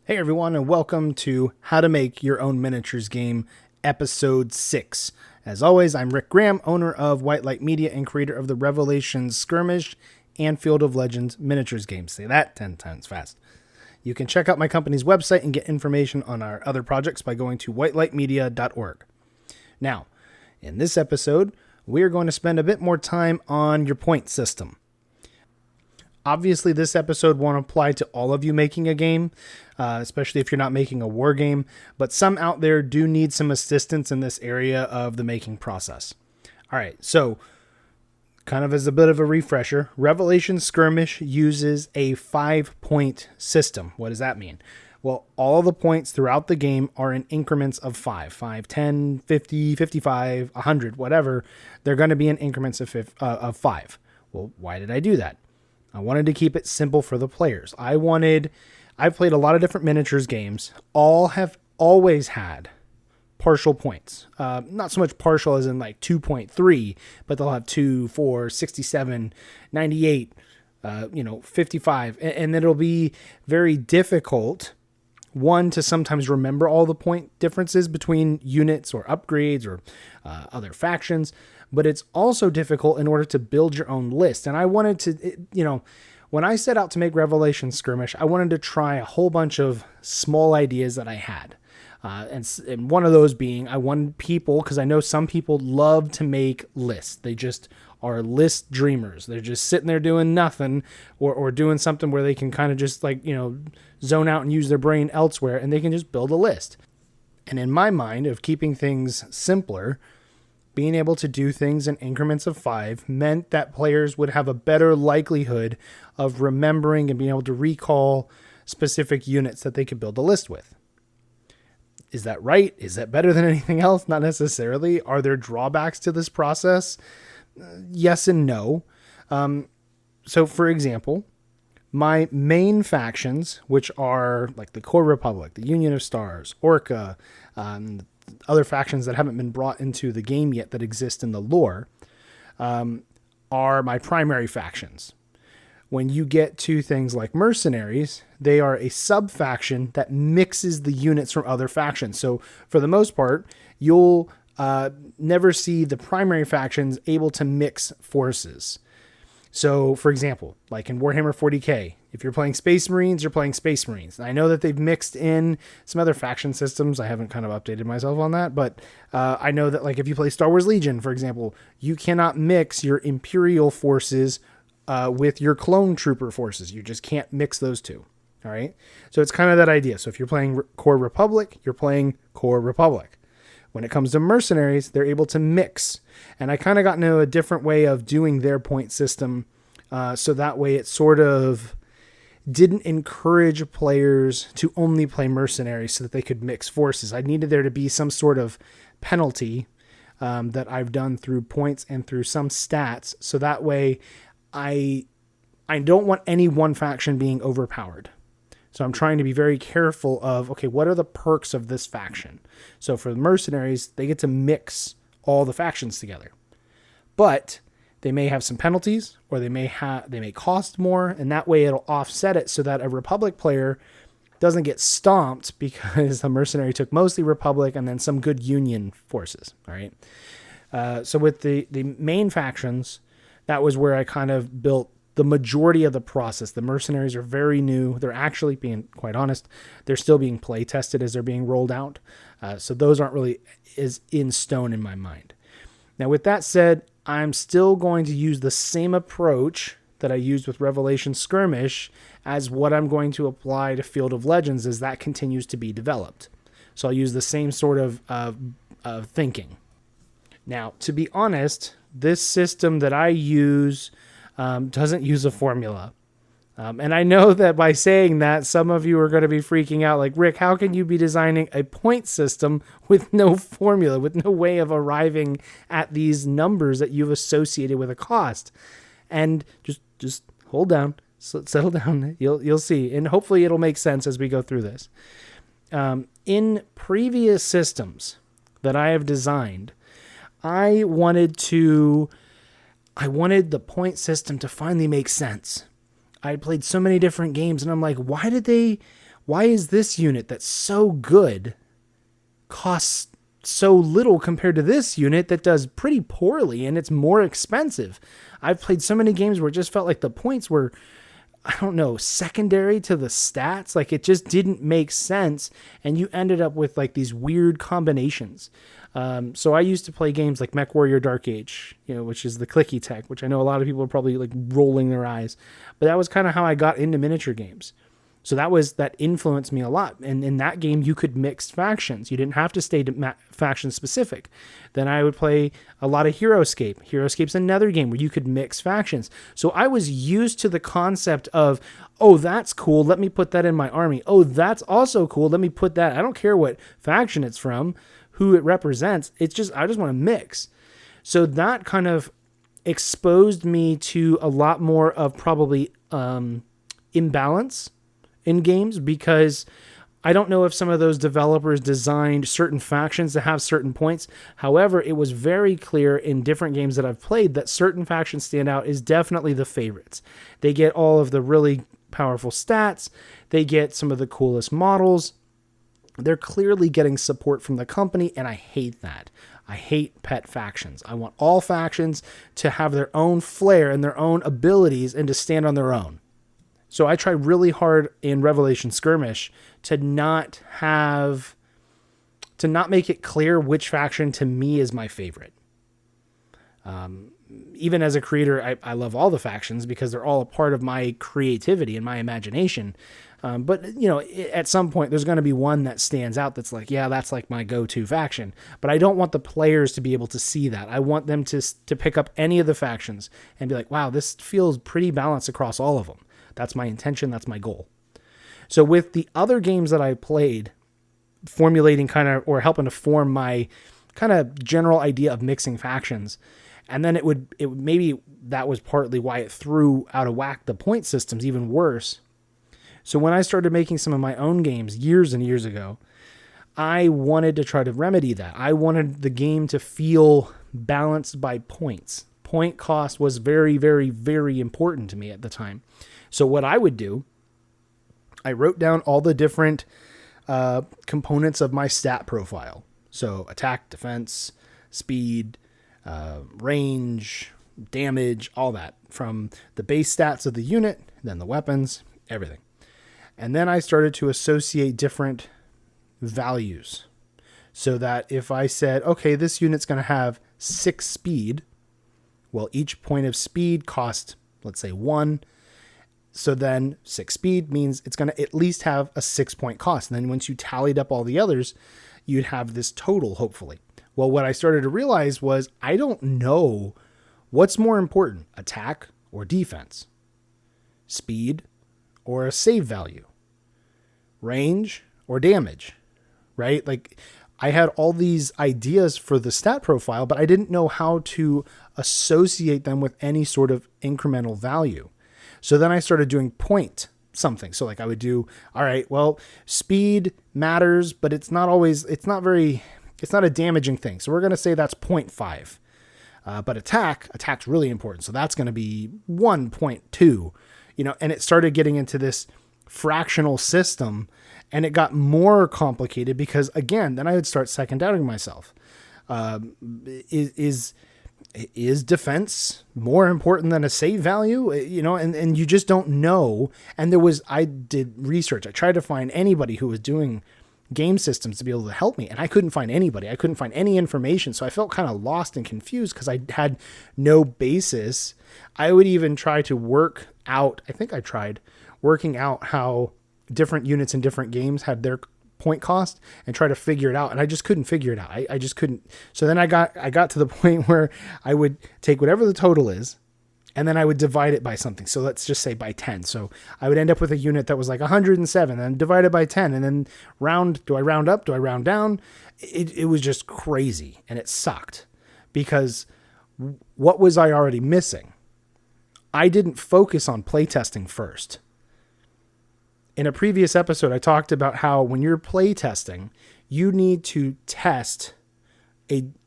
Hey everyone, and welcome to How to Make Your Own Miniatures Game, Episode 6. As always, I'm Rick Graham, owner of White Light Media and creator of the Revelations Skirmish and Field of Legends miniatures games. Say that 10 times fast. You can check out my company's website and get information on our other projects by going to whitelightmedia.org. Now, in this episode, we're going to spend a bit more time on your point system. Obviously, this episode won't apply to all of you making a game, especially if you're not making a war game, but some out there do need some assistance in this area of the making process. All right, so kind of as a bit of a refresher, Revelation Skirmish uses a 5-point system. What does that mean? Well, all the points throughout the game are in increments of 5, 10, 50, 55, 100, whatever. They're going to be in increments of 5. Well, why did I do that? I wanted to keep it simple for the players. I've played a lot of different miniatures games. All have always had partial points. Not so much partial as in like 2.3, but they'll have 2, 4, 67, 98, 55. And it'll be very difficult, one, to sometimes remember all the point differences between units or upgrades or other factions. But it's also difficult in order to build your own list. And I wanted to, when I set out to make Revelation Skirmish, I wanted to try a whole bunch of small ideas that I had. And one of those being, I wanted people, because I know some people love to make lists. They just are list dreamers. They're just sitting there doing nothing or doing something where they can kind of just zone out and use their brain elsewhere, and they can just build a list. And in my mind of keeping things simpler, being able to do things in increments of 5 meant that players would have a better likelihood of remembering and being able to recall specific units that they could build a list with. Is that right? Is that better than anything else? Not necessarily. Are there drawbacks to this process? Yes and no. So for example, my main factions, which are like the Core Republic, the Union of Stars, Orca, other factions that haven't been brought into the game yet that exist in the lore, are my primary factions. When you get to things like mercenaries, they are a sub-faction that mixes the units from other factions. So for the most part, you'll never see the primary factions able to mix forces. So, for example, like in Warhammer 40k, if you're playing Space Marines, you're playing Space Marines. And I know that they've mixed in some other faction systems. I haven't kind of updated myself on that, but I know that like if you play Star Wars Legion, for example, you cannot mix your Imperial forces with your clone trooper forces. You just can't mix those two. All right. So it's kind of that idea. So if you're playing Core Republic, you're playing Core Republic. When it comes to mercenaries, they're able to mix. And I kind of got into a different way of doing their point system. So that way it sort of didn't encourage players to only play mercenaries so that they could mix forces. I needed there to be some sort of penalty that I've done through points and through some stats. So that way I don't want any one faction being overpowered. So I'm trying to be very careful of, okay, what are the perks of this faction? So for the mercenaries, they get to mix all the factions together. But they may have some penalties, or they may cost more, and that way it'll offset it so that a Republic player doesn't get stomped because the mercenary took mostly Republic and then some good Union forces. All right. So with the main factions, that was where I kind of built the majority of the process. The mercenaries are very new. They're actually, being quite honest, they're still being play tested as they're being rolled out. So those aren't really as in stone in my mind. Now, with that said, I'm still going to use the same approach that I used with Revelation Skirmish as what I'm going to apply to Field of Legends as that continues to be developed. So I'll use the same sort of thinking. Now, to be honest, this system that I use doesn't use a formula. And I know that by saying that, some of you are going to be freaking out like, Rick, how can you be designing a point system with no formula, with no way of arriving at these numbers that you've associated with a cost? And just hold down, settle down. You'll see. And hopefully it'll make sense as we go through this. In previous systems that I have designed, I wanted the point system to finally make sense. I played so many different games and I'm like, why why is this unit that's so good costs so little compared to this unit that does pretty poorly and it's more expensive? I've played so many games where it just felt like the points were, I don't know, secondary to the stats. Like it just didn't make sense. And you ended up with like these weird combinations. So I used to play games like MechWarrior Dark Age, which is the clicky tech, which I know a lot of people are probably like rolling their eyes, but that was kind of how I got into miniature games. So that influenced me a lot. And in that game, you could mix factions. You didn't have to stay faction specific. Then I would play a lot of HeroScape. HeroScape's another game where you could mix factions. So I was used to the concept of, oh, that's cool, let me put that in my army. Oh, that's also cool, let me put that. I don't care what faction it's from, who it represents. I just want to mix. So that kind of exposed me to a lot more of probably imbalance in games, because I don't know if some of those developers designed certain factions to have certain points. However, it was very clear in different games that I've played that certain factions stand out as definitely the favorites. They get all of the really powerful stats. They get some of the coolest models. They're clearly getting support from the company, and I hate that. I hate pet factions. I want all factions to have their own flair and their own abilities and to stand on their own. So I try really hard in Revelation Skirmish to not make it clear which faction to me is my favorite. Even as a creator, I love all the factions because they're all a part of my creativity and my imagination. But at some point there's going to be one that stands out that's like, yeah, that's like my go-to faction. But I don't want the players to be able to see that. I want them to pick up any of the factions and be like, wow, this feels pretty balanced across all of them. That's my intention. That's my goal. So with the other games that I played, formulating or helping to form my kind of general idea of mixing factions. And then it would maybe that was partly why it threw out of whack the point systems even worse. So when I started making some of my own games years and years ago, I wanted to try to remedy that. I wanted the game to feel balanced by points. Point cost was very, very, very important to me at the time. So what I would do, I wrote down all the different components of my stat profile. So attack, defense, speed, range, damage, all that, from the base stats of the unit, then the weapons, everything. And then I started to associate different values so that if I said, okay, this unit's going to have 6 speed, well, each point of speed costs, let's say 1. So then 6 speed means it's going to at least have a 6-point cost. And then once you tallied up all the others, you'd have this total, hopefully. Well, what I started to realize was I don't know what's more important, attack or defense, speed or a save value, range or damage, right? Like I had all these ideas for the stat profile, but I didn't know how to associate them with any sort of incremental value. So then I started doing point something. So like I would do, all right, well, speed matters, but it's not a damaging thing. So we're going to say that's 0.5. But attack's really important. So that's going to be 1.2, and it started getting into this fractional system, and it got more complicated because again, then I would start second doubting myself. Is defense more important than a save value? And you just don't know. And I did research. I tried to find anybody who was doing game systems to be able to help me. And I couldn't find anybody. I couldn't find any information. So I felt kind of lost and confused because I had no basis. I would even try to work out. I think I tried working out how different units in different games had their point cost and try to figure it out. And I just couldn't figure it out. I just couldn't. So then I got to the point where I would take whatever the total is, and then I would divide it by something. So let's just say by 10. So I would end up with a unit that was like 107 and divide it by 10 and then do I round up? Do I round down? It was just crazy and it sucked because what was I already missing? I didn't focus on playtesting first. In a previous episode, I talked about how when you're playtesting, you need to test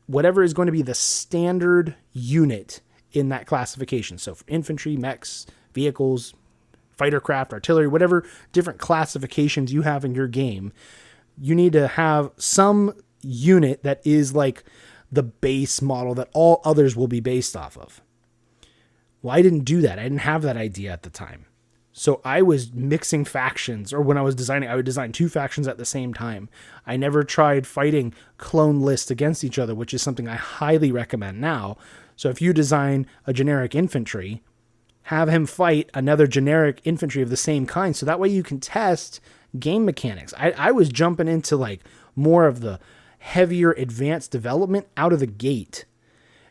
whatever is going to be the standard unit in that classification. So for infantry, mechs, vehicles, fighter craft, artillery, whatever different classifications you have in your game, you need to have some unit that is like the base model that all others will be based off of. Well, I didn't do that. I didn't have that idea at the time. So I was mixing factions, or when I was designing, I would design 2 factions at the same time. I never tried fighting clone lists against each other, which is something I highly recommend now. So if you design a generic infantry, have him fight another generic infantry of the same kind. So that way you can test game mechanics. I was jumping into like more of the heavier advanced development out of the gate.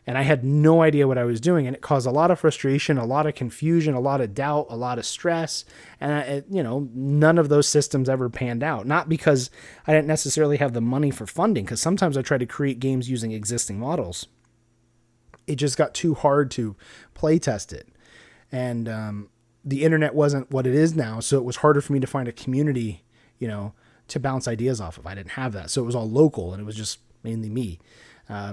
And I had no idea what I was doing. And it caused a lot of frustration, a lot of confusion, a lot of doubt, a lot of stress. And, none of those systems ever panned out. Not because I didn't necessarily have the money for funding, because sometimes I tried to create games using existing models. It just got too hard to play test it. And the internet wasn't what it is now. So it was harder for me to find a community, to bounce ideas off of. I didn't have that. So it was all local, and it was just mainly me.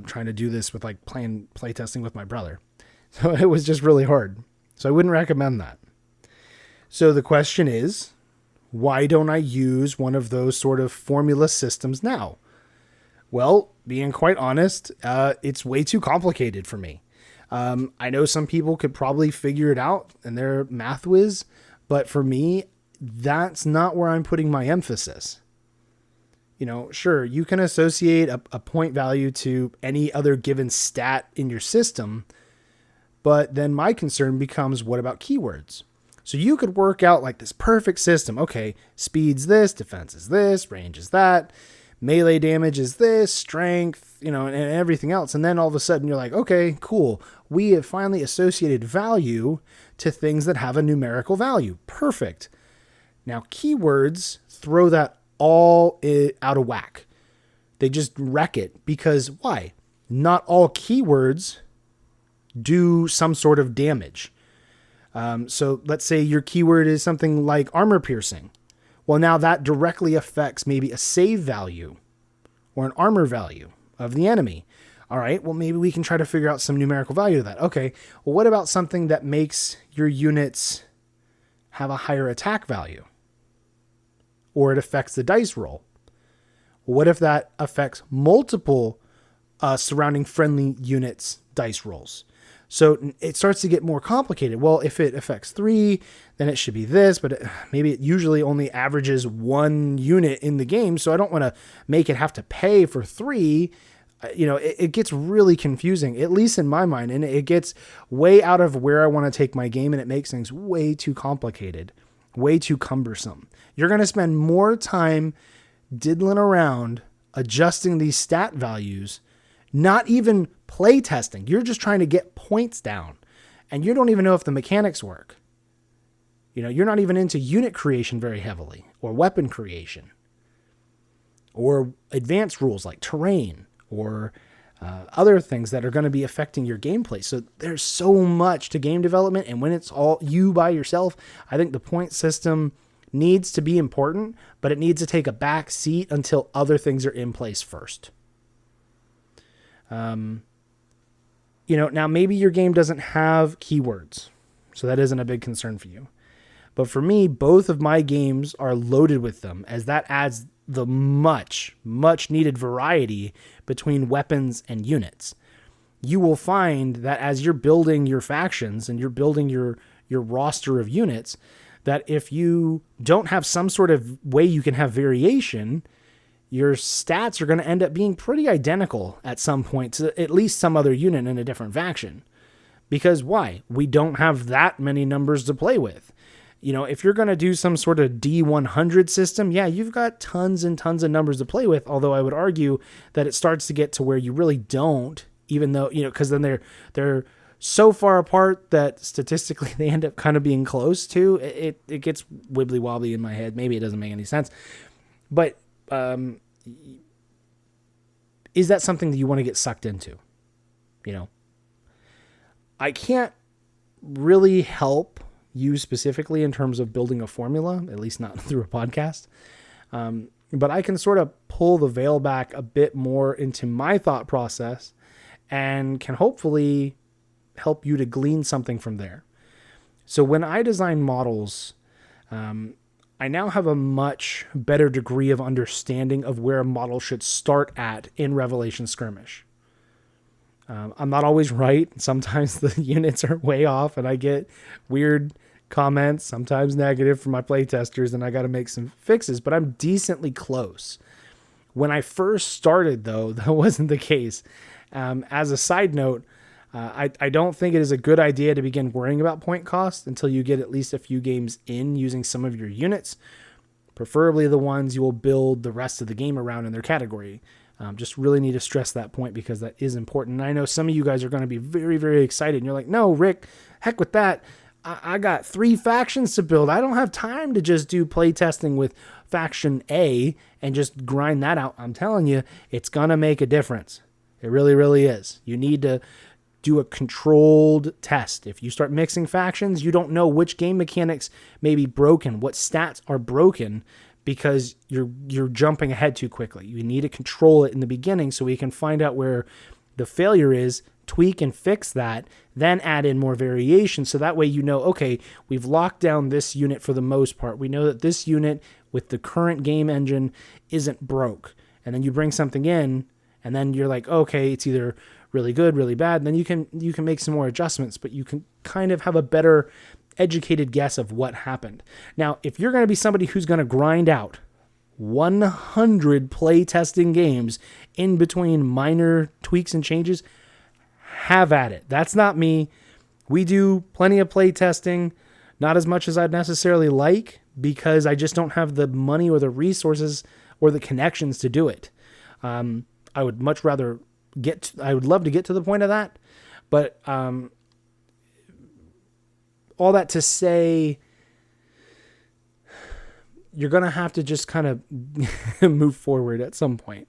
Trying to do this with like play testing with my brother. So it was just really hard. So I wouldn't recommend that. So the question is, why don't I use one of those sort of formula systems now? Well, being quite honest, it's way too complicated for me. I know some people could probably figure it out and they're math whiz, but for me, that's not where I'm putting my emphasis. Sure, you can associate a point value to any other given stat in your system, but then my concern becomes, what about keywords? So you could work out like this perfect system. Okay, speed's this, defense is this, range is that, melee damage is this, strength, and everything else. And then all of a sudden you're like, okay, cool. We have finally associated value to things that have a numerical value. Perfect. Now keywords throw that all out of whack. They just wreck it, because why? Not all keywords do some sort of damage. So let's say your keyword is something like armor piercing. Well, now that directly affects maybe a save value or an armor value of the enemy. All right, well, maybe we can try to figure out some numerical value to that. Okay, well, what about something that makes your units have a higher attack value? Or it affects the dice roll. What if that affects multiple surrounding friendly units' dice rolls? So it starts to get more complicated. Well, if it affects 3, then it should be this, but maybe it usually only averages 1 unit in the game. So I don't want to make it have to pay for 3. It gets really confusing, at least in my mind, and it gets way out of where I want to take my game, and it makes things way too complicated, way too cumbersome. You're going to spend more time diddling around, adjusting these stat values, not even play testing. You're just trying to get points down, and you don't even know if the mechanics work. You're not even into unit creation very heavily, or weapon creation, or advanced rules like terrain, or other things that are going to be affecting your gameplay. So there's so much to game development, and when it's all you by yourself, I think the point system needs to be important, but it needs to take a back seat until other things are in place first. Now maybe your game doesn't have keywords, so that isn't a big concern for you. But for me, both of my games are loaded with them, as that adds the much needed variety between weapons and units. You will find that as you're building your factions and you're building your roster of units, that if you don't have some sort of way you can have variation, your stats are going to end up being pretty identical at some point to at least some other unit in a different faction. Because why? We don't have that many numbers to play with. If you're going to do some sort of D100 system, yeah, you've got tons and tons of numbers to play with. Although I would argue that it starts to get to where you really don't, even though, because then they're so far apart that statistically they end up kind of being close to it. It gets wibbly wobbly in my head. Maybe it doesn't make any sense, but, is that something that you want to get sucked into? I can't really help you specifically in terms of building a formula, at least not through a podcast. But I can sort of pull the veil back a bit more into my thought process and can hopefully help you to glean something from there. So when I design models, I now have a much better degree of understanding of where a model should start at in Revelation Skirmish. I'm not always right. Sometimes the units are way off and I get weird comments, sometimes negative from my playtesters, and I got to make some fixes, but I'm decently close. When I first started, though, that wasn't the case. As a side note, I don't think it is a good idea to begin worrying about point cost until you get at least a few games in using some of your units, preferably the ones you will build the rest of the game around in their category. Just really need to stress that point because that is important. And I know some of you guys are going to be very, very excited. And you're like, no, Rick, heck with that. I got 3 factions to build. I don't have time to just do playtesting with faction A and just grind that out. I'm telling you, it's going to make a difference. It really, really is. You need to do a controlled test. If you start mixing factions, you don't know which game mechanics may be broken, what stats are broken, because you're jumping ahead too quickly. You need to control it in the beginning so we can find out where the failure is, tweak and fix that, then add in more variation. So that way, you know, okay, we've locked down this unit for the most part. We know that this unit with the current game engine isn't broke. And then you bring something in and then you're like, okay, it's either really good, really bad. And then you can make some more adjustments, but you can kind of have a better educated guess of what happened. Now, if you're going to be somebody who's going to grind out 100 play testing games in between minor tweaks and changes, have at it. That's not me. We do plenty of play testing, not as much as I'd necessarily like because I just don't have the money or the resources or the connections to do it. I would much rather I would love to get to the point of that, but all that to say, you're going to have to just kind of move forward at some point.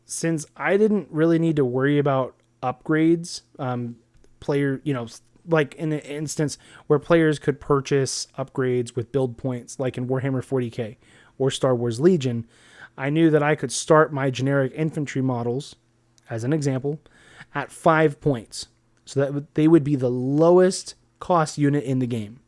Since I didn't really need to worry about upgrades, like in an instance where players could purchase upgrades with build points, like in Warhammer 40K or Star Wars Legion, I knew that I could start my generic infantry models, as an example, at 5 points. So that they would be the lowest cost unit in the game.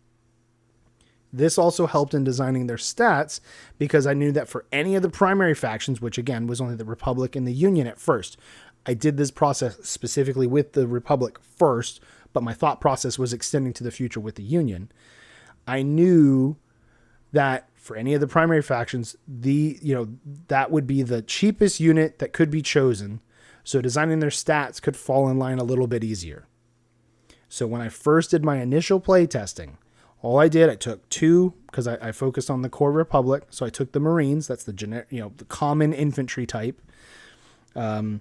This also helped in designing their stats because I knew that for any of the primary factions, which again was only the Republic and the Union at first, I did this process specifically with the Republic first, but my thought process was extending to the future with the Union. I knew that for any of the primary factions, that would be the cheapest unit that could be chosen. So designing their stats could fall in line a little bit easier. So when I first did my initial play testing, all I took 2, because I focused on the core Republic. So I took the Marines, that's the generic, the common infantry type. I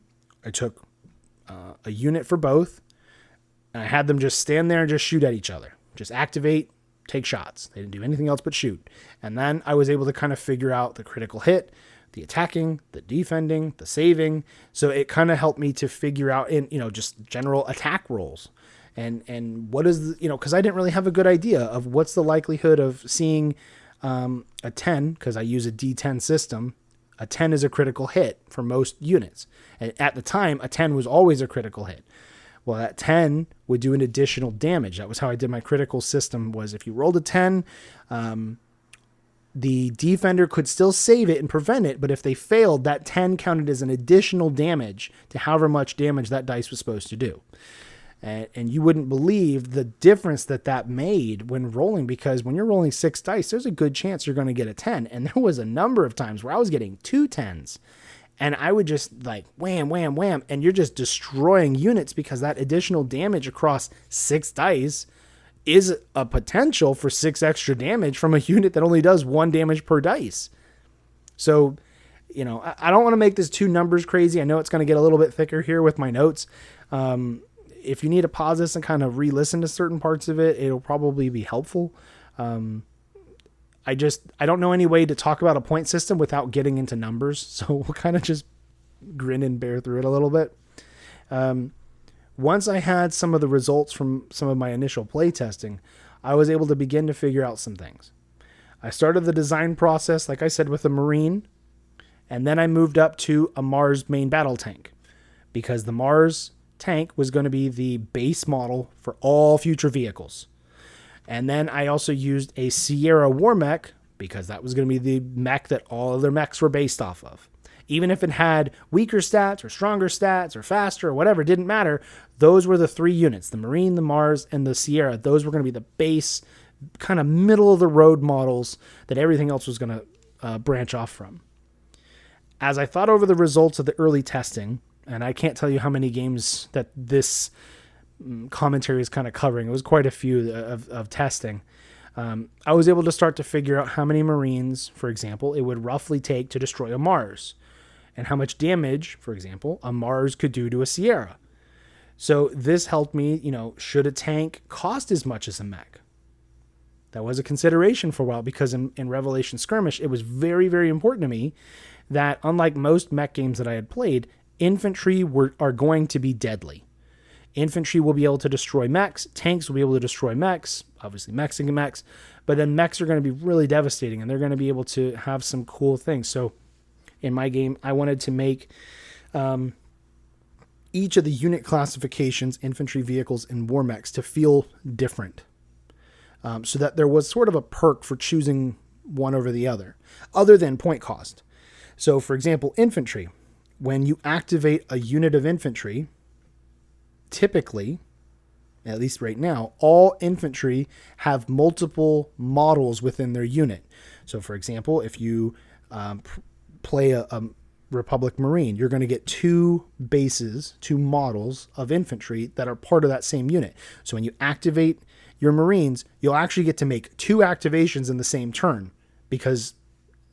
took a unit for both, and I had them just stand there and just shoot at each other. Just activate, take shots. They didn't do anything else but shoot. And then I was able to kind of figure out the critical hit, the attacking, the defending, the saving. So it kind of helped me to figure out just general attack rolls. And what is because I didn't really have a good idea of what's the likelihood of seeing a 10, because I use a D10 system. A 10 is a critical hit for most units. And at the time, a 10 was always a critical hit. Well, that 10 would do an additional damage. That was how I did my critical system, was if you rolled a 10, the defender could still save it and prevent it, but if they failed, that 10 counted as an additional damage to however much damage that dice was supposed to do. And you wouldn't believe the difference that made when rolling, because when you're rolling 6 dice, there's a good chance you're going to get a 10. And there was a number of times where I was getting 2 10s. And I would just like wham, wham, wham. And you're just destroying units because that additional damage across 6 dice is a potential for 6 extra damage from a unit that only does 1 damage per dice. So, I don't want to make this too numbers crazy. I know it's going to get a little bit thicker here with my notes. If you need to pause this and kind of re-listen to certain parts of it, it'll probably be helpful. I don't know any way to talk about a point system without getting into numbers. So we'll kind of just grin and bear through it a little bit. Once I had some of the results from some of my initial play testing, I was able to begin to figure out some things. I started the design process, like I said, with a Marine, and then I moved up to a Mars main battle tank, because the Mars tank was going to be the base model for all future vehicles. And then I also used a Sierra war mech because that was going to be the mech that all other mechs were based off of. Even if it had weaker stats or stronger stats or faster or whatever, it didn't matter. Those were the 3 units, the Marine, the Mars, and the Sierra. Those were going to be the base, kind of middle of the road models that everything else was going to branch off from. As I thought over the results of the early testing, and I can't tell you how many games that this commentary is kind of covering. It was quite a few of testing. I was able to start to figure out how many Marines, for example, it would roughly take to destroy a Mars, and how much damage, for example, a Mars could do to a Sierra. So this helped me, should a tank cost as much as a mech? That was a consideration for a while because in Revelation Skirmish, it was very, very important to me that unlike most mech games that I had played, infantry are going to be deadly. Infantry will be able to destroy mechs. Tanks will be able to destroy mechs. Obviously, mechs and mechs. But then mechs are going to be really devastating, and they're going to be able to have some cool things. So in my game, I wanted to make each of the unit classifications, infantry, vehicles, and war mechs to feel different. So that there was sort of a perk for choosing one over the other than point cost. So, for example, infantry. When you activate a unit of infantry, typically, at least right now, all infantry have multiple models within their unit. So, for example, if you play a Republic Marine, you're going to get 2 bases, 2 models of infantry that are part of that same unit. So when you activate your Marines, you'll actually get to make 2 activations in the same turn because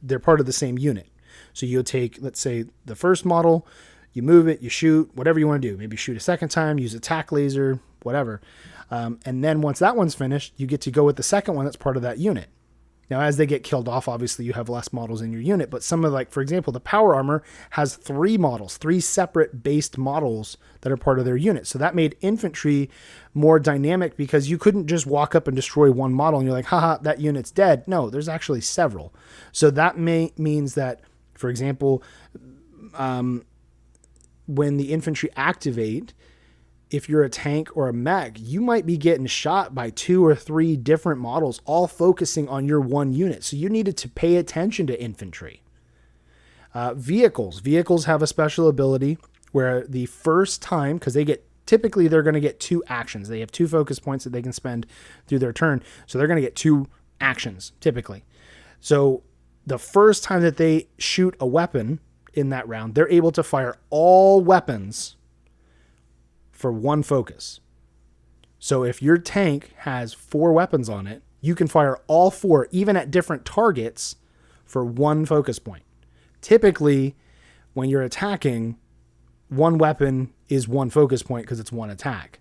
they're part of the same unit. So you'll take, let's say, the first model, you move it, you shoot, whatever you want to do. Maybe shoot a second time, use attack laser, whatever. And then once that one's finished, you get to go with the second one that's part of that unit. Now, as they get killed off, obviously you have less models in your unit, but some of, like, for example, the power armor has 3 models, 3 separate based models that are part of their unit. So that made infantry more dynamic because you couldn't just walk up and destroy one model and you're like, haha, that unit's dead. No, there's actually several. So that means that, for example, when the infantry activate, if you're a tank or a mech, you might be getting shot by 2 or 3 different models, all focusing on your one unit. So you needed to pay attention to infantry. Vehicles have a special ability where the first time, because typically they're going to get 2 actions. They have 2 focus points that they can spend through their turn. So they're going to get 2 actions typically. So the first time that they shoot a weapon in that round, they're able to fire all weapons for 1 focus. So if your tank has 4 weapons on it, you can fire all 4, even at different targets, for 1 focus point. Typically, when you're attacking, 1 weapon is 1 focus point because it's 1 attack.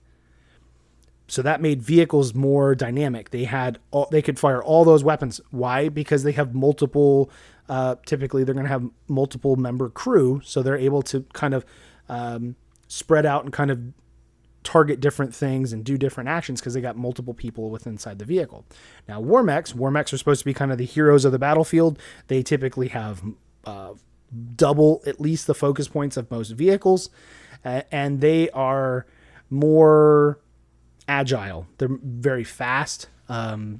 So that made vehicles more dynamic. They could fire all those weapons. Why? Because they have multiple, typically they're going to have multiple member crew, so they're able to kind of spread out and kind of target different things and do different actions because they got multiple people inside the vehicle. Now, war mechs are supposed to be kind of the heroes of the battlefield. They typically have double at least the focus points of most vehicles, and they are more agile. They're very fast. In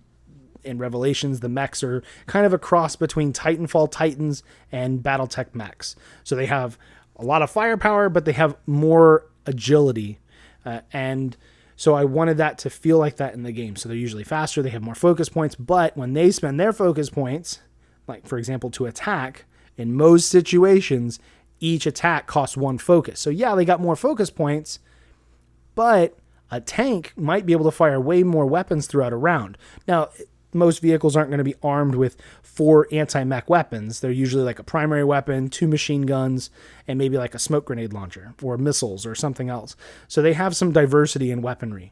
Revelations, the mechs are kind of a cross between Titanfall Titans and Battletech mechs. So they have a lot of firepower, but they have more agility. And so I wanted that to feel like that in the game. So they're usually faster. They have more focus points. But when they spend their focus points, like, for example, to attack, in most situations, each attack costs 1 focus. So yeah, they got more focus points, but a tank might be able to fire way more weapons throughout a round. Now, most vehicles aren't going to be armed with 4 anti-mech weapons. They're usually like a primary weapon, 2 machine guns, and maybe like a smoke grenade launcher or missiles or something else. So they have some diversity in weaponry.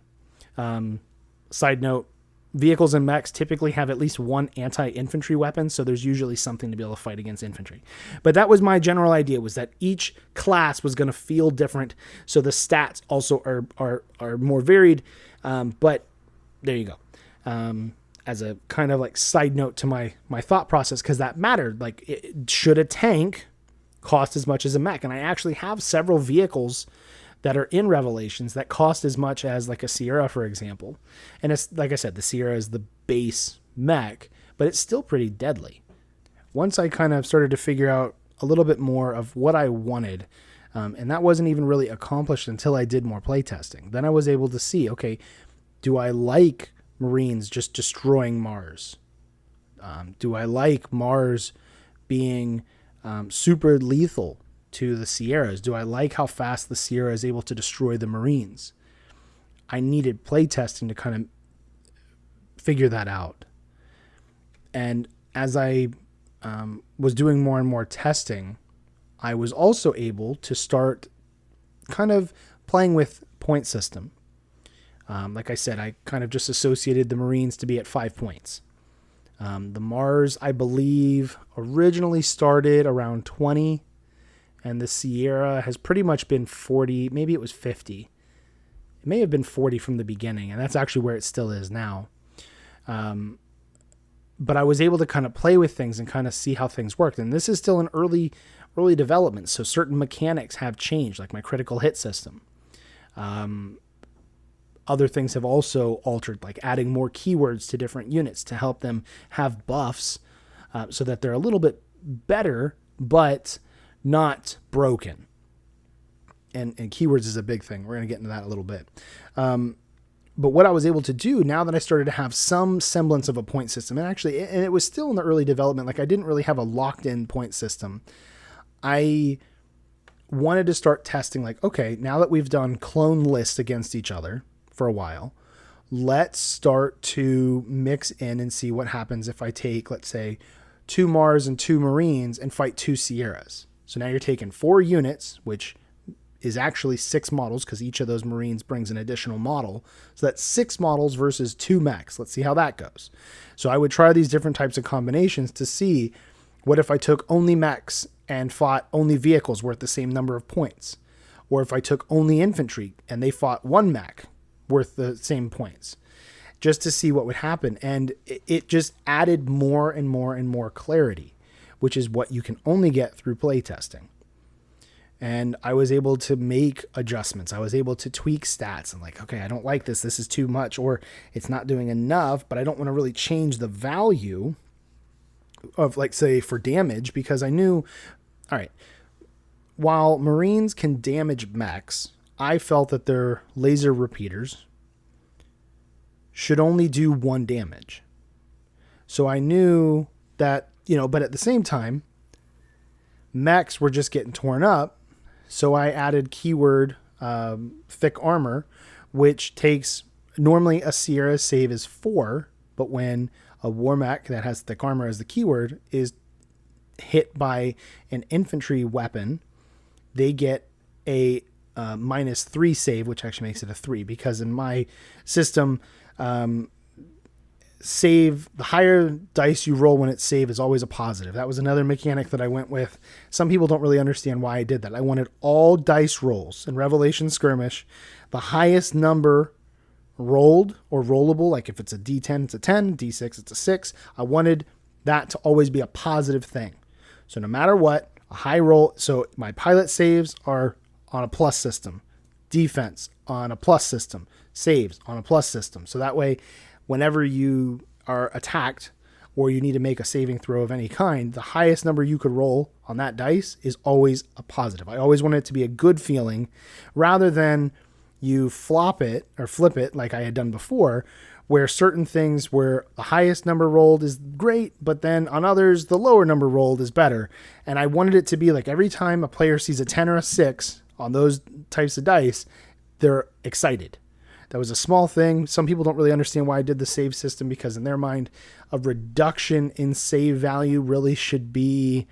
Side note, vehicles and mechs typically have at least 1 anti-infantry weapon, so there's usually something to be able to fight against infantry. But that was my general idea, was that each class was going to feel different, so the stats also are more varied. But there you go. As a kind of like side note to my thought process, because that mattered. Like, should a tank cost as much as a mech? And I actually have several vehicles that are in Revelations that cost as much as like a Sierra, for example. And it's like I said, the Sierra is the base mech, but it's still pretty deadly. Once I kind of started to figure out a little bit more of what I wanted, and that wasn't even really accomplished until I did more playtesting. Then I was able to see, okay, do I like Marines just destroying Mars? Do I like Mars being super lethal to the Sierras? Do I like how fast the Sierra is able to destroy the Marines? I needed playtesting to kind of figure that out. And as I was doing more and more testing, I was also able to start kind of playing with point system. Like I said, I kind of just associated the Marines to be at 5 points. The Mars, I believe, originally started around 20, and the Sierra has pretty much been 40. Maybe it was 50. It may have been 40 from the beginning, and that's actually where it still is now. But I was able to kind of play with things and kind of see how things worked. And this is still an early development, so certain mechanics have changed, like my critical hit system. Other things have also altered, like adding more keywords to different units to help them have buffs so that they're a little bit better, but not broken. And keywords is a big thing. We're going to get into that a little bit. But what I was able to do now that I started to have some semblance of a point system, and it was still in the early development, like I didn't really have a locked-in point system. I wanted to start testing, like, okay, now that we've done clone lists against each other for a while, let's start to mix in and see what happens if I take, let's say, 2 Mars and 2 Marines and fight 2 Sierras. So now you're taking 4 units, which is actually 6 models because each of those Marines brings an additional model. So that's 6 models versus 2 mechs. Let's see how that goes. So I would try these different types of combinations to see what if I took only mechs and fought only vehicles worth the same number of points. Or if I took only infantry and they fought 1 mech worth the same points, just to see what would happen. And it just added more and more and more clarity, which is what you can only get through playtesting. And I was able to make adjustments. I was able to tweak stats and like, okay, I don't like this. This is too much, or it's not doing enough, but I don't want to really change the value of, like, say, for damage, because I knew, all right, while Marines can damage mechs, I felt that their laser repeaters should only do 1 damage. So I knew that, but at the same time, mechs were just getting torn up. So I added keyword thick armor, which takes, normally a Sierra save is 4, but when a war mech that has thick armor as the keyword is hit by an infantry weapon, they get a -3 save, which actually makes it a 3, because in my system, save, the higher dice you roll when it's save is always a positive. That was another mechanic that I went with. Some people don't really understand why I did that. I wanted all dice rolls in Revelation Skirmish, the highest number rolled or rollable, like if it's a D10, it's a 10, D6, it's a 6. I wanted that to always be a positive thing. So no matter what, a high roll, so my pilot saves are on a plus system, defense on a plus system, saves on a plus system. So that way, whenever you are attacked or you need to make a saving throw of any kind, the highest number you could roll on that dice is always a positive. I always wanted it to be a good feeling rather than you flop it or flip it like I had done before, where certain things where the highest number rolled is great, but then on others, the lower number rolled is better. And I wanted it to be like every time a player sees a 10 or a 6 on those types of dice, they're excited. That was a small thing. Some people don't really understand why I did the save system, because in their mind, a reduction in save value really should be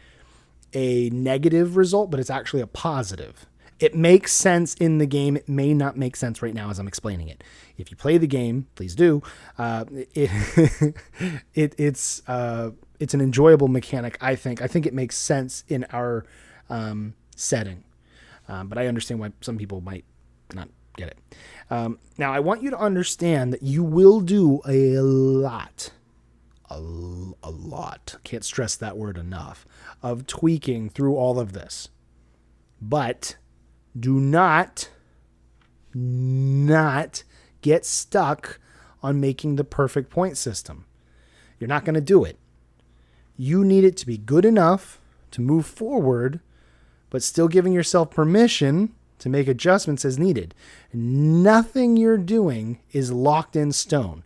a negative result, but it's actually a positive. It makes sense in the game. It may not make sense right now as I'm explaining it. If you play the game, please do. It's an enjoyable mechanic, I think. I think it makes sense in our setting. But I understand why some people might not get it. Now, I want you to understand that you will do a lot, can't stress that word enough, of tweaking through all of this. But do not not get stuck on making the perfect point system. You're not going to do it. You need it to be good enough to move forward, but still giving yourself permission to make adjustments as needed. Nothing you're doing is locked in stone.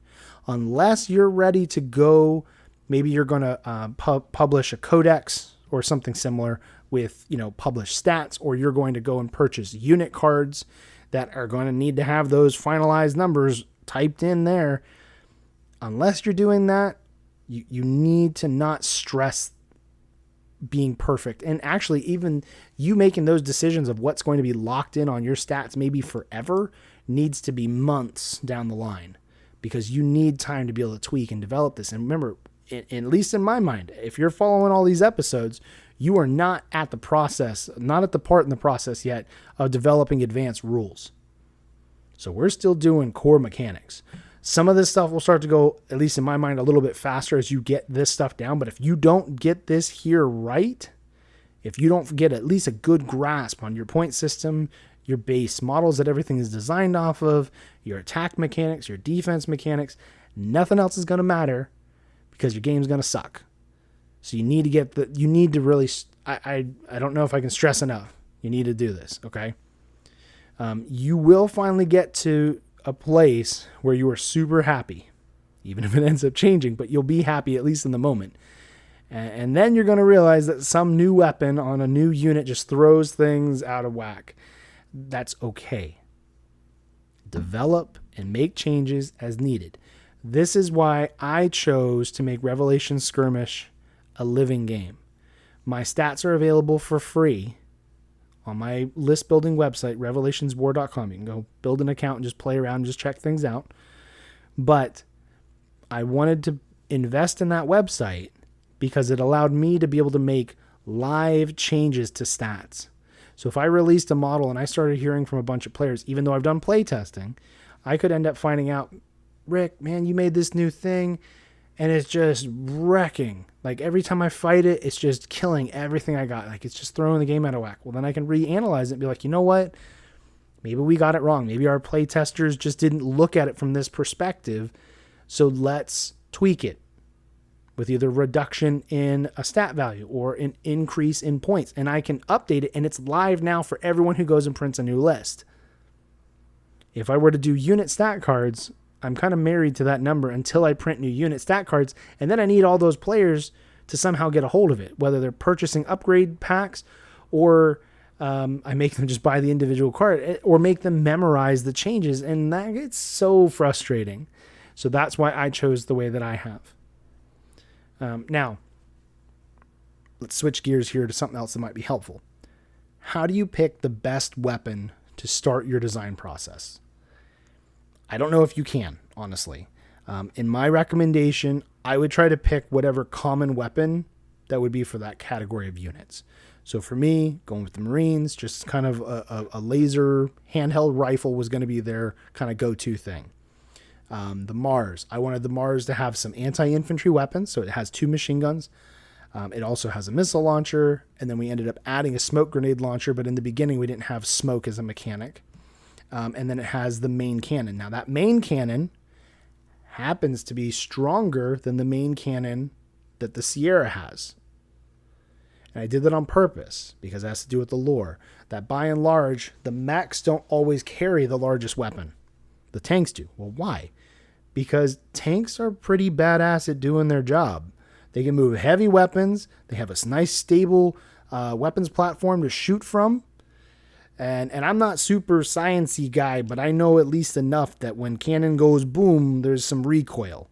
Unless you're ready to go, maybe you're going to publish a codex or something similar with, published stats, or you're going to go and purchase unit cards that are going to need to have those finalized numbers typed in there. Unless you're doing that, you need to not stress being perfect. And actually, even you making those decisions of what's going to be locked in on your stats maybe forever needs to be months down the line, because you need time to be able to tweak and develop this. And remember, at least in my mind, if you're following all these episodes, you are not at the part in the process yet of developing advanced rules. So we're still doing core mechanics. Some of this stuff will start to go, at least in my mind, a little bit faster as you get this stuff down. But if you don't get this here right, if you don't get at least a good grasp on your point system, your base models that everything is designed off of, your attack mechanics, your defense mechanics, nothing else is going to matter, because your game's going to suck. So you need to really, I don't know if I can stress enough. You need to do this, okay? You will finally get to a place where you are super happy, even if it ends up changing, but you'll be happy at least in the moment. And then you're going to realize that some new weapon on a new unit just throws things out of whack. That's okay. Develop and make changes as needed. This is why I chose to make Revelation Skirmish a living game. My stats are available for free on my list building website, revelationswar.com. You can go build an account and just play around and just check things out. But I wanted to invest in that website because it allowed me to be able to make live changes to stats. So if I released a model and I started hearing from a bunch of players, even though I've done play testing, I could end up finding out, Rick, man, you made this new thing and it's just wrecking. Like every time I fight it, it's just killing everything I got. Like it's just throwing the game out of whack. Well, then I can reanalyze it and be like, you know what? Maybe we got it wrong. Maybe our play testers just didn't look at it from this perspective. So let's tweak it with either reduction in a stat value or an increase in points. And I can update it, and it's live now for everyone who goes and prints a new list. If I were to do unit stat cards, I'm kind of married to that number until I print new unit stat cards, and then I need all those players to somehow get a hold of it, whether they're purchasing upgrade packs or I make them just buy the individual card or make them memorize the changes, and that gets so frustrating. So that's why I chose the way that I have. Now, let's switch gears here to something else that might be helpful. How do you pick the best weapon to start your design process? I don't know if you can, honestly. In my recommendation, I would try to pick whatever common weapon that would be for that category of units. So for me, going with the Marines, just kind of a laser handheld rifle was going to be their kind of go-to thing. The Mars, I wanted the Mars to have some anti-infantry weapons, so it has 2 machine guns. It also has a missile launcher, and then we ended up adding a smoke grenade launcher, but in the beginning we didn't have smoke as a mechanic. And then it has the main cannon. Now that main cannon happens to be stronger than the main cannon that the Sierra has. And I did that on purpose because it has to do with the lore. That by and large, the mechs don't always carry the largest weapon. The tanks do. Well, why? Because tanks are pretty badass at doing their job. They can move heavy weapons. They have a nice stable weapons platform to shoot from. And I'm not super sciencey guy, but I know at least enough that when cannon goes boom, there's some recoil.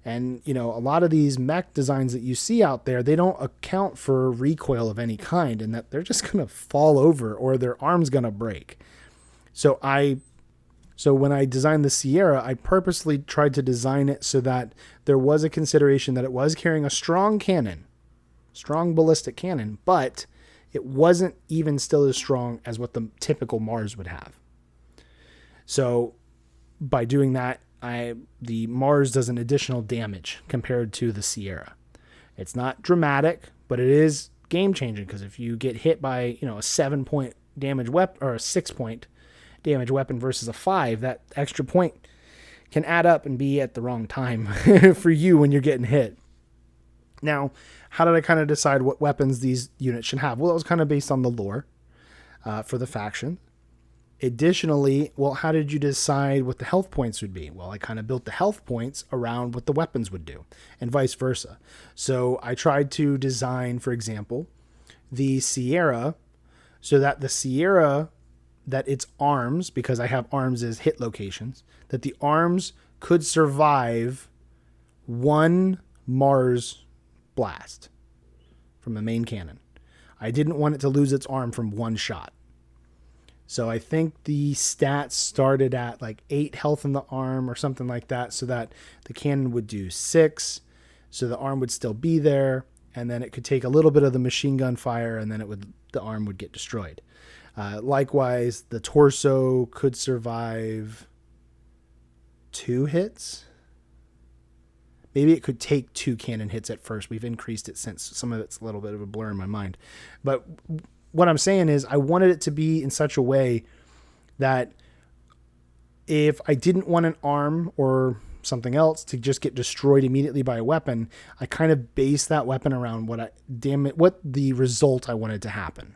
And, a lot of these mech designs that you see out there, they don't account for recoil of any kind, and that they're just going to fall over or their arm's going to break. So when I designed the Sierra, I purposely tried to design it so that there was a consideration that it was carrying a strong cannon, strong ballistic cannon, but it wasn't even still as strong as what the typical Mars would have. So by doing that, the Mars does an additional damage compared to the Sierra. It's not dramatic, but it is game changing, because if you get hit by, a 7-point damage weapon or a 6-point damage weapon versus a 5, that extra point can add up and be at the wrong time for you when you're getting hit. Now, how did I kind of decide what weapons these units should have? Well, it was kind of based on the lore for the faction. Additionally, well, how did you decide what the health points would be? Well, I kind of built the health points around what the weapons would do, and vice versa. So I tried to design, for example, the Sierra, so that the Sierra, that its arms, because I have arms as hit locations, that the arms could survive one Mars blast from a main cannon. I didn't want it to lose its arm from one shot. So I think the stats started at like 8 health in the arm or something like that, so that the cannon would do 6, so the arm would still be there, and then it could take a little bit of the machine gun fire, and then the arm would get destroyed. Likewise, the torso could survive 2 hits. Maybe it could take 2 cannon hits at first. We've increased it since. Some of it's a little bit of a blur in my mind. But what I'm saying is I wanted it to be in such a way that if I didn't want an arm or something else to just get destroyed immediately by a weapon, I kind of based that weapon around what the result I wanted to happen.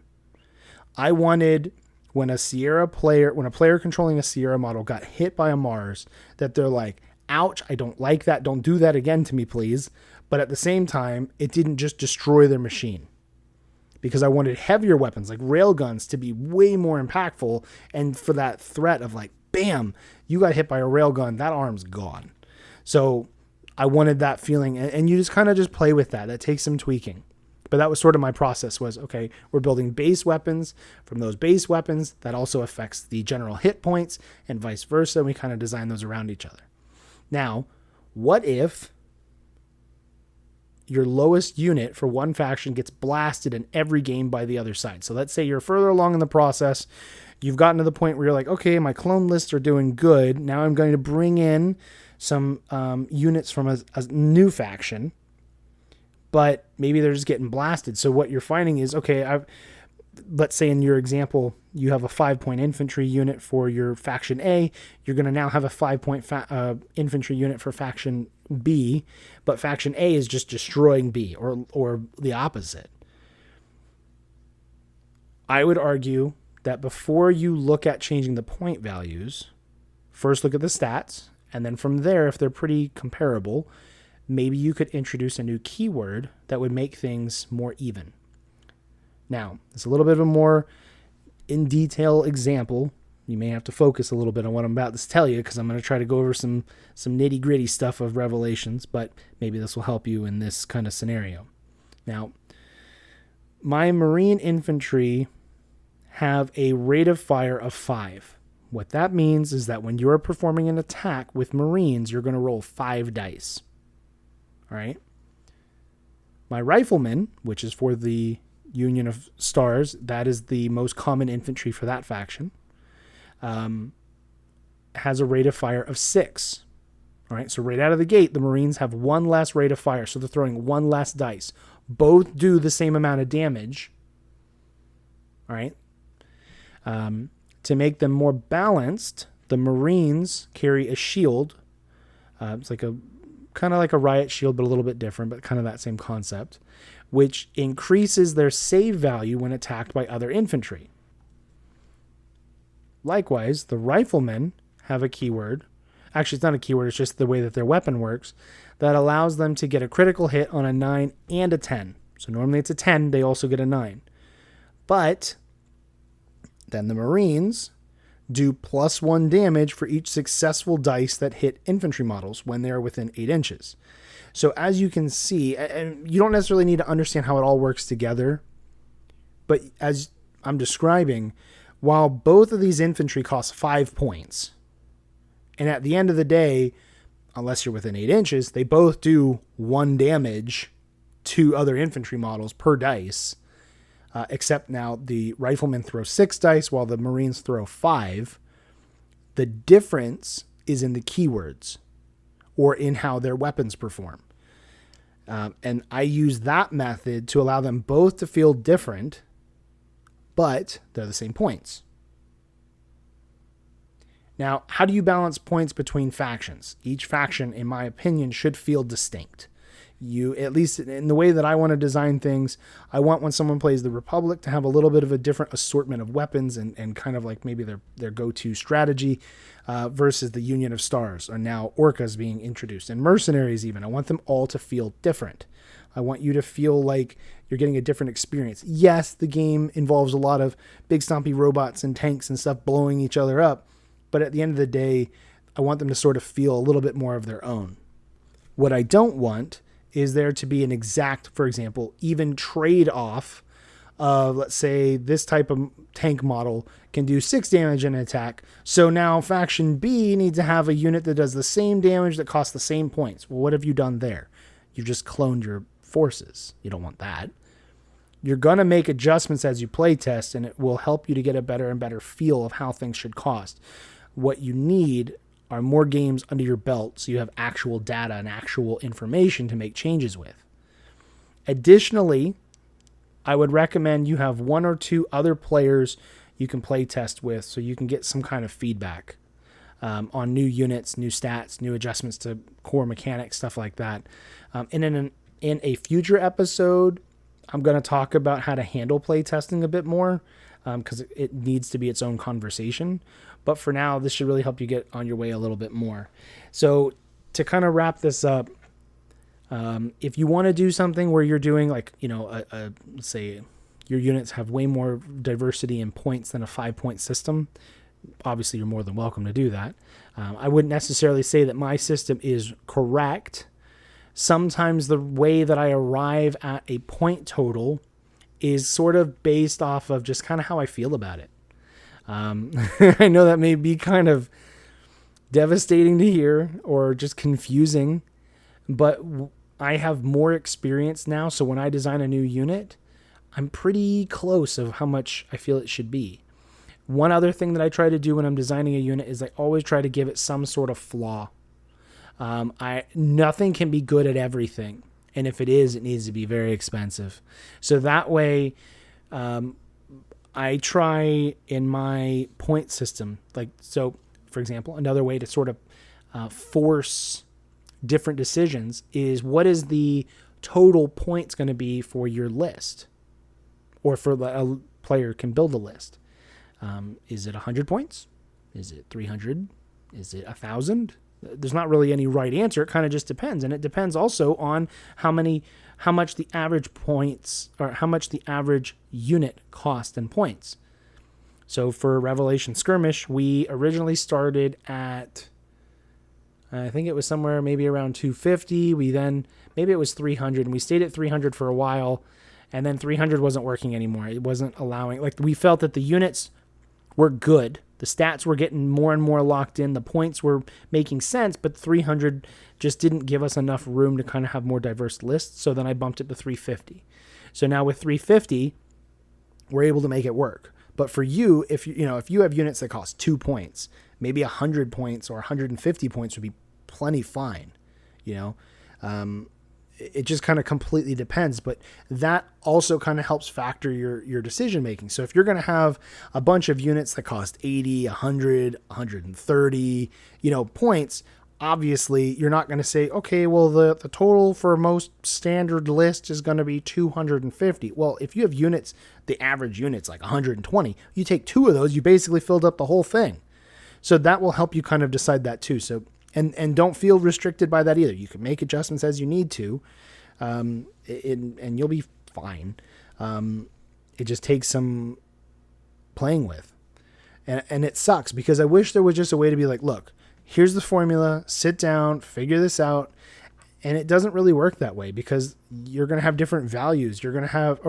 I wanted when a player controlling a Sierra model got hit by a Mars, that they're like, ouch, I don't like that. Don't do that again to me, please. But at the same time, it didn't just destroy their machine. Because I wanted heavier weapons like railguns to be way more impactful, and for that threat of like, bam, you got hit by a railgun, that arm's gone. So I wanted that feeling, and you just kind of just play with that. That takes some tweaking. But that was sort of my process was, okay, we're building base weapons. From those base weapons, that also affects the general hit points and vice versa. We kind of design those around each other. Now, what if your lowest unit for one faction gets blasted in every game by the other side? So let's say you're further along in the process. You've gotten to the point where you're like, okay, my clone lists are doing good. Now I'm going to bring in some units from a new faction, but maybe they're just getting blasted. So what you're finding is, okay, let's say in your example, you have a 5-point infantry unit for your faction A. You're going to now have a 5-point infantry unit for faction B, but faction A is just destroying B, or the opposite. I would argue that before you look at changing the point values, first look at the stats, and then from there, if they're pretty comparable, maybe you could introduce a new keyword that would make things more even. Now, it's a little bit of a more in detail example. You may have to focus a little bit on what I'm about to tell you, because I'm going to try to go over some nitty gritty stuff of Revelations, but maybe this will help you in this kind of scenario. Now, my Marine infantry have a rate of fire of 5. What that means is that when you're performing an attack with Marines, you're going to roll 5 dice. All right. My riflemen, which is for the Union of Stars, that is the most common infantry for that faction, has a rate of fire of 6. All right, so right out of the gate, the Marines have 1 less rate of fire, so they're throwing 1 less dice. Both do the same amount of damage. All right. To make them more balanced, the Marines carry a shield. It's like kind of like a riot shield, but a little bit different, but kind of that same concept, which increases their save value when attacked by other infantry. Likewise, the riflemen have a keyword. Actually, it's not a keyword, it's just the way that their weapon works, that allows them to get a critical hit on a 9 and a 10. So normally it's a 10, they also get a 9. But then the Marines do +1 damage for each successful dice that hit infantry models when they are within 8 inches. So as you can see, and you don't necessarily need to understand how it all works together, but as I'm describing, while both of these infantry cost 5 points, and at the end of the day, unless you're within 8 inches, they both do 1 damage to other infantry models per dice, except now the riflemen throw 6 dice while the Marines throw 5. The difference is in the keywords or in how their weapons perform. And I use that method to allow them both to feel different, but they're the same points. Now, how do you balance points between factions? Each faction, in my opinion, should feel distinct. You, at least in the way that I want to design things, I want when someone plays the Republic to have a little bit of a different assortment of weapons and kind of like maybe their go-to strategy versus the Union of Stars, or now Orcas being introduced, and mercenaries even. I want them all to feel different. I want you to feel like you're getting a different experience. Yes, the game involves a lot of big stompy robots and tanks and stuff blowing each other up, but at the end of the day, I want them to sort of feel a little bit more of their own. What I don't want is there to be an exact, for example, even trade-off of, let's say, this type of tank model can do 6 damage in an attack, so now faction B needs to have a unit that does the same damage that costs the same points. Well, what have you done there? You've just cloned your forces. You don't want that. You're going to make adjustments as you play test, and it will help you to get a better and better feel of how things should cost. What you need are more games under your belt so you have actual data and actual information to make changes with. Additionally, I would recommend you have 1 or 2 other players you can play test with so you can get some kind of feedback on new units, new stats, new adjustments to core mechanics, stuff like that. In a future episode, I'm going to talk about how to handle play testing a bit more because it needs to be its own conversation. But for now, this should really help you get on your way a little bit more. So to kind of wrap this up, if you want to do something where you're doing like, let's say your units have way more diversity in points than a 5-point system, obviously you're more than welcome to do that. I wouldn't necessarily say that my system is correct. Sometimes the way that I arrive at a point total is sort of based off of just kind of how I feel about it. I know that may be kind of devastating to hear or just confusing, but I have more experience now. So when I design a new unit, I'm pretty close of how much I feel it should be. One other thing that I try to do when I'm designing a unit is I always try to give it some sort of flaw. Nothing can be good at everything. And if it is, it needs to be very expensive. So that way, I try in my point system, for example, another way to sort of force different decisions is what is the total points going to be for your list, or for a player can build a list. Is it 100 points? Is it 300? Is it 1,000? There's not really any right answer. It kind of just depends. And it depends also on how much the average points, or how much the average unit cost in points. So for Revelation Skirmish, we originally started at, I think it was somewhere maybe around 250. Maybe it was 300, and we stayed at 300 for a while, and then 300 wasn't working anymore. It wasn't allowing, we felt that the units were good. The stats were getting more and more locked in. The points were making sense, but 300 just didn't give us enough room to kind of have more diverse lists. So then I bumped it to 350. So now with 350, we're able to make it work. But for you, if you have units that cost 2 points, maybe 100 points or 150 points would be plenty fine. It just kind of completely depends, but that also kind of helps factor your decision making. So if you're going to have a bunch of units that cost 80, 100, 130, points, obviously you're not going to say, okay, well the total for most standard list is going to be 250. Well, if you have units, the average unit's like 120, you take 2 of those, you basically filled up the whole thing. So that will help you kind of decide that too. So And don't feel restricted by that either. You can make adjustments as you need to, and you'll be fine. It just takes some playing with. And it sucks because I wish there was just a way to be like, look, here's the formula, sit down, figure this out. And it doesn't really work that way because you're going to have different values. You're going to have,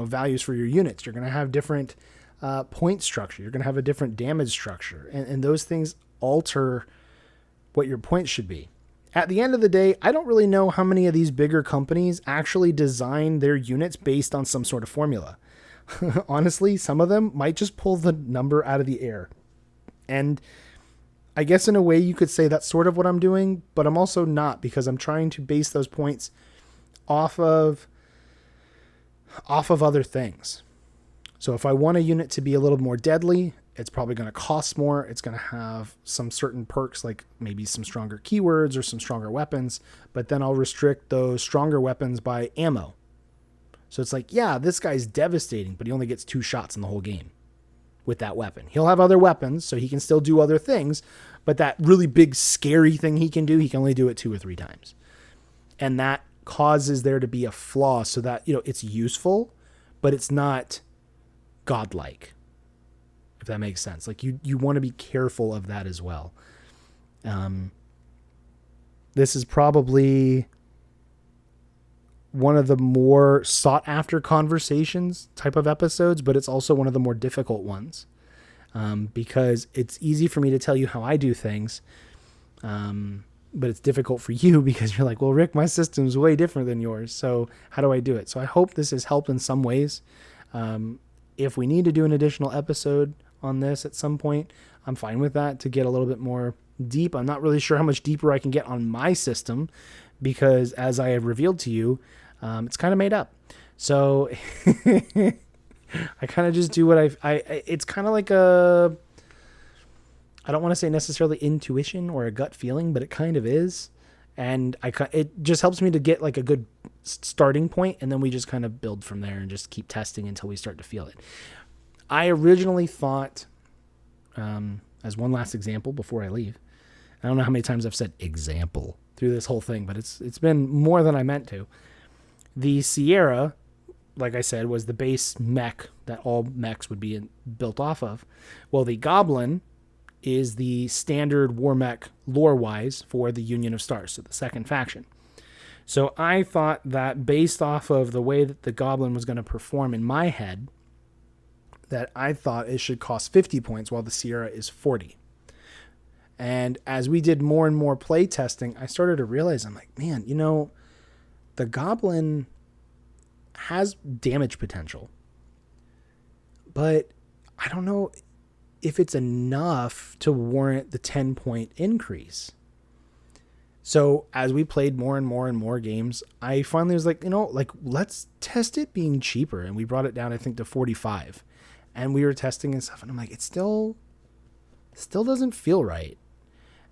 values for your units. You're going to have different point structure. You're going to have a different damage structure. And those things alter what your points should be. At the end of the day, I don't really know how many of these bigger companies actually design their units based on some sort of formula. Honestly, some of them might just pull the number out of the air. And I guess in a way you could say that's sort of what I'm doing, but I'm also not, because I'm trying to base those points off of other things. So if I want a unit to be a little more deadly, It's probably going to cost more. It's going to have some certain perks, like maybe some stronger keywords or some stronger weapons, but then I'll restrict those stronger weapons by ammo. So it's like, yeah, this guy's devastating, but he only gets 2 shots in the whole game with that weapon. He'll have other weapons, so he can still do other things, but that really big, scary thing he can do, he can only do it 2 or 3 times. And that causes there to be a flaw so that, it's useful, but it's not godlike. If that makes sense. Like you want to be careful of that as well. This is probably one of the more sought after conversations type of episodes, but it's also one of the more difficult ones, because it's easy for me to tell you how I do things. But it's difficult for you because you're like, well, Rick, my system's way different than yours. So how do I do it? So I hope this has helped in some ways. If we need to do an additional episode on this at some point, I'm fine with that, to get a little bit more deep. I'm not really sure how much deeper I can get on my system because, as I have revealed to you, it's kind of made up. So I kind of just do what it's kind of like I don't want to say necessarily intuition or a gut feeling, but it kind of is. And it just helps me to get like a good starting point, and then we just kind of build from there and just keep testing until we start to feel it. I originally thought, as one last example before I leave, I don't know how many times I've said example through this whole thing, but it's been more than I meant to. The Sierra, like I said, was the base mech that all mechs would be built off of. Well, the Goblin is the standard war mech lore-wise for the Union of Stars, so the second faction. So I thought that based off of the way that the Goblin was going to perform in my head, that I thought it should cost 50 points while the Sierra is 40. And as we did more and more play testing, I started to realize, I'm like, man, the Goblin has damage potential, but I don't know if it's enough to warrant the 10-point increase. So as we played more and more and more games, I finally was like, let's test it being cheaper. And we brought it down, I think, to 45. And we were testing and stuff, and I'm like, it still doesn't feel right.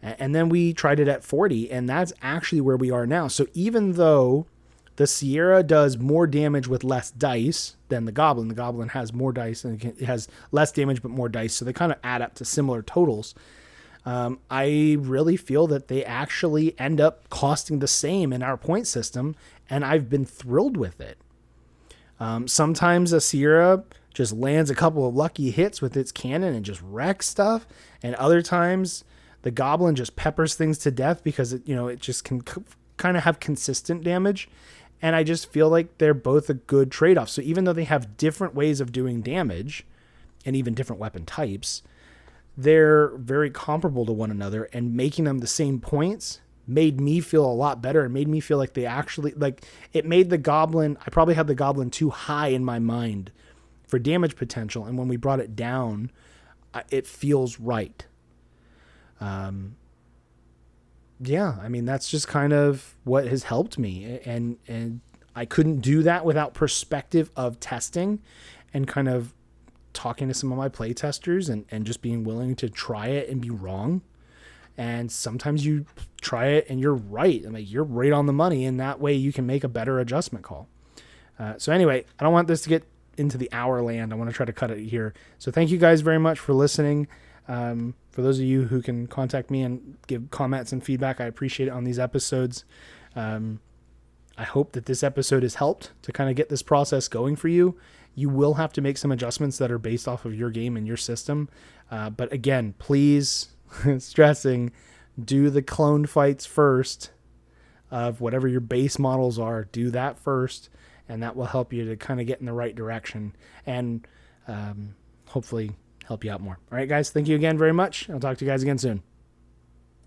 And then we tried it at 40, and that's actually where we are now. So even though the Sierra does more damage with less dice than the Goblin has more dice, and it has less damage but more dice, so they kind of add up to similar totals. I really feel that they actually end up costing the same in our point system, and I've been thrilled with it. Sometimes a Sierra just lands a couple of lucky hits with its cannon and just wrecks stuff. And other times the Goblin just peppers things to death because it just can kind of have consistent damage. And I just feel like they're both a good trade-off. So even though they have different ways of doing damage and even different weapon types, they're very comparable to one another, and making them the same points made me feel a lot better. It made me feel like they actually, it made the Goblin, I probably had the Goblin too high in my mind for damage potential, and when we brought it down, it feels right. That's just kind of what has helped me, and I couldn't do that without perspective of testing and kind of talking to some of my play testers and just being willing to try it and be wrong. And sometimes you try it and you're right. You're right on the money, and that way you can make a better adjustment call. So anyway, I don't want this to get into the hour land. I want to try to cut it here. So thank you guys very much for listening. For those of you who can contact me and give comments and feedback, I appreciate it on these episodes. I hope that this episode has helped to kind of get this process going for you. You will have to make some adjustments that are based off of your game and your system. But again, please, stressing, do the clone fights first of whatever your base models are. Do that first, and that will help you to kind of get in the right direction and hopefully help you out more. All right, guys, thank you again very much. I'll talk to you guys again soon.